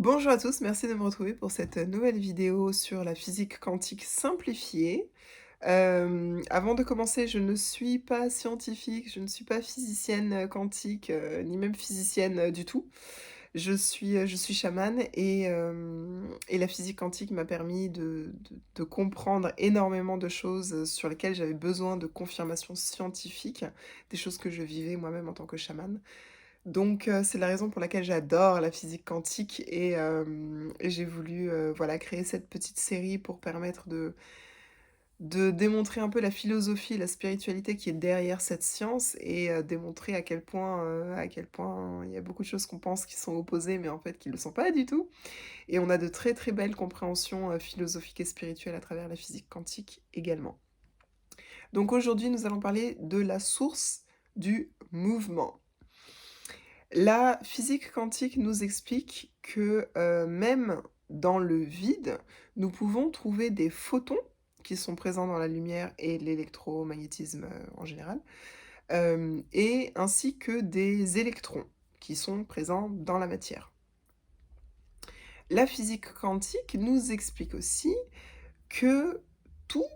Bonjour à tous, merci de me retrouver pour cette nouvelle vidéo sur la physique quantique simplifiée. Avant de commencer, je ne suis pas scientifique, je ne suis pas physicienne, quantique, ni même physicienne, du tout. Je suis chamane et la physique quantique m'a permis de comprendre énormément de choses, sur lesquelles j'avais besoin de confirmation scientifique, des choses que je vivais moi-même en tant que chamane. Donc c'est la raison pour laquelle j'adore la physique quantique et j'ai voulu, voilà, créer cette petite série pour permettre de démontrer un peu la philosophie et la spiritualité qui est derrière cette science et démontrer à quel point il y a beaucoup de choses qu'on pense qui sont opposées, mais en fait qui ne le sont pas du tout. Et on a de très, très belles compréhensions, philosophiques et spirituelles à travers la physique quantique également. Donc aujourd'hui, nous allons parler de la source du mouvement. La physique quantique nous explique que, même dans le vide, nous pouvons trouver des photons qui sont présents dans la lumière et l'électromagnétisme, en général, et ainsi que des électrons qui sont présents dans la matière. La physique quantique nous explique aussi que tout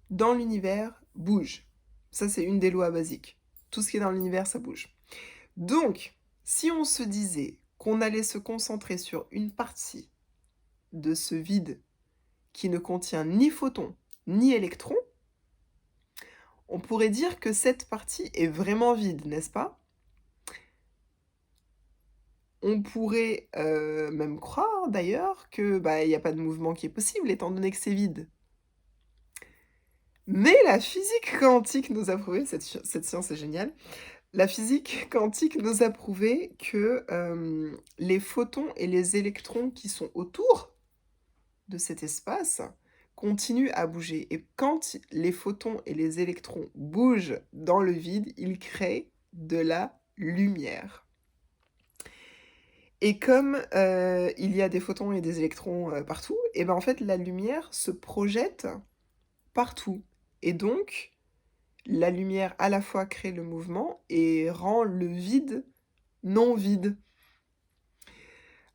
dans l'univers bouge. Ça, c'est une des lois basiques. Tout ce qui est dans l'univers, ça bouge. Donc, si on se disait qu'on allait se concentrer sur une partie de ce vide qui ne contient ni photons ni électrons, on pourrait dire que cette partie est vraiment vide, n'est-ce pas? On pourrait, même croire d'ailleurs que, bah, il y a pas de mouvement qui est possible étant donné que c'est vide. Mais la physique quantique nous a prouvé, cette science est géniale, la physique quantique nous a prouvé que, les photons et les électrons qui sont autour de cet espace continuent à bouger et quand les photons et les électrons bougent dans le vide, ils créent de la lumière. Et comme, il y a des photons et des électrons, partout et ben, en fait, la lumière se projette partout et donc la lumière à la fois crée le mouvement et rend le vide non vide.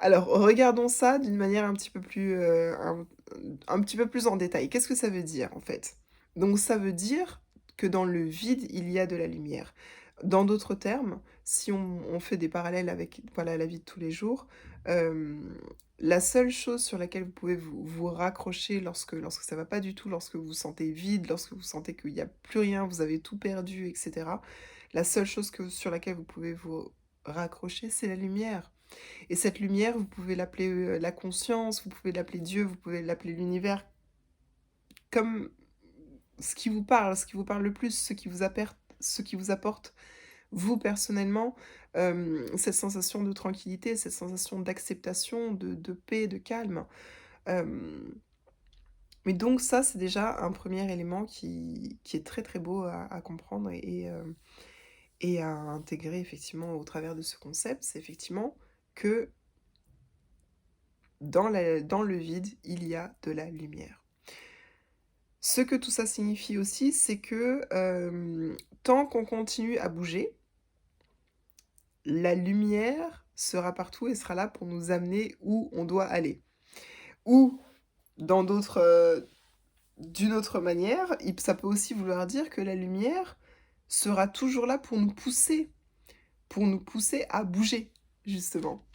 Alors regardons ça d'une manière un petit peu plus, un petit peu plus en détail. Qu'est-ce que ça veut dire en fait? Donc ça veut dire que dans le vide, il y a de la lumière. Dans d'autres termes, si on fait des parallèles avec, voilà, la vie de tous les jours, la seule chose sur laquelle vous pouvez vous raccrocher lorsque ça va pas du tout, lorsque vous vous sentez vide, lorsque vous sentez qu'il y a plus rien, vous avez tout perdu et cetera, la seule chose sur laquelle vous pouvez vous raccrocher, c'est la lumière. Et cette lumière, vous pouvez l'appeler, la conscience, vous pouvez l'appeler Dieu, vous pouvez l'appeler l'univers, comme ce qui vous parle le plus, ce qui vous apporte, vous personnellement, cette sensation de tranquillité, cette sensation d'acceptation, de paix, de calme. Hem, mais donc ça, c'est déjà un premier élément qui est très, très beau à comprendre et à intégrer effectivement au travers de ce concept. C'est effectivement que dans le vide, il y a de la lumière. Ce que tout ça signifie aussi, c'est que, tant qu'on continue à bouger, la lumière sera partout et sera là pour nous amener où on doit aller. Ou dans d'autres, d'une autre manière, ça peut aussi vouloir dire que la lumière sera toujours là pour nous pousser à bouger, justement.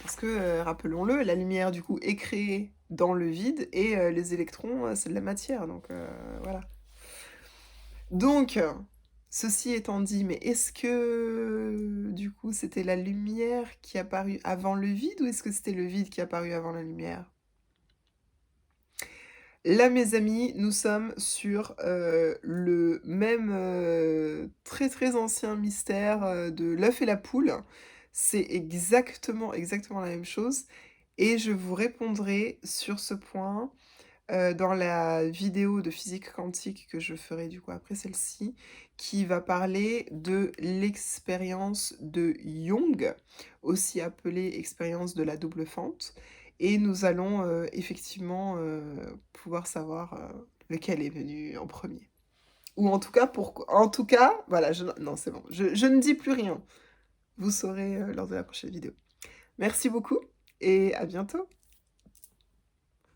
Parce que, rappelons-le, la lumière du coup est créée dans le vide et les électrons, c'est de la matière donc voilà. Donc ceci étant dit, mais est-ce que du coup c'était la lumière qui est apparue avant le vide ou est-ce que c'était le vide qui est apparu avant la lumière? Là, mes amis, nous sommes sur, le même, très, très ancien mystère, de l'œuf et la poule. C'est exactement, exactement la même chose et je vous répondrai sur ce point, dans la vidéo de physique quantique que je ferai du coup après celle-ci, qui va parler de l'expérience de Jung, aussi appelée expérience de la double fente et nous allons, effectivement, pouvoir savoir, lequel est venu en premier. Ou en tout cas, voilà, non, c'est bon, je ne dis plus rien. Vous saurez, lors de la prochaine vidéo. Merci beaucoup et à bientôt.